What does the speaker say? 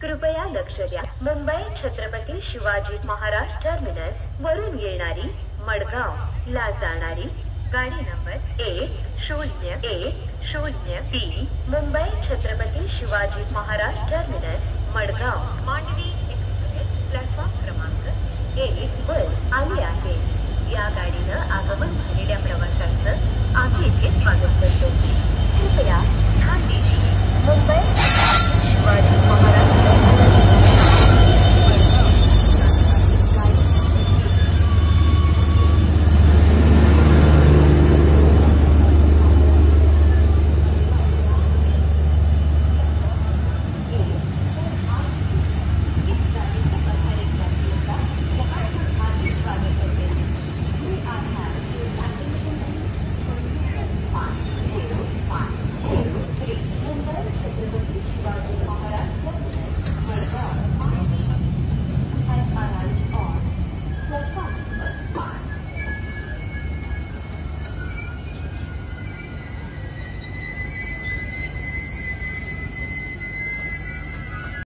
कृपया लक्ष द्या। मुंबई छत्रपती शिवाजी महाराज टर्मिनस वरून येणारी मडगाव ला जाणारी गाडी number 1013 Mumbai Chhatrapati Shivaji Maharaj terminus Madgaon Mandovi express platform क्रमांक 1 वर आली आहे। या गाडीनं आगमन झालेल्या प्रवाशांचं आम्ही इथे स्वागत करतो। कृपया ध्यान दीजिए। मुंबई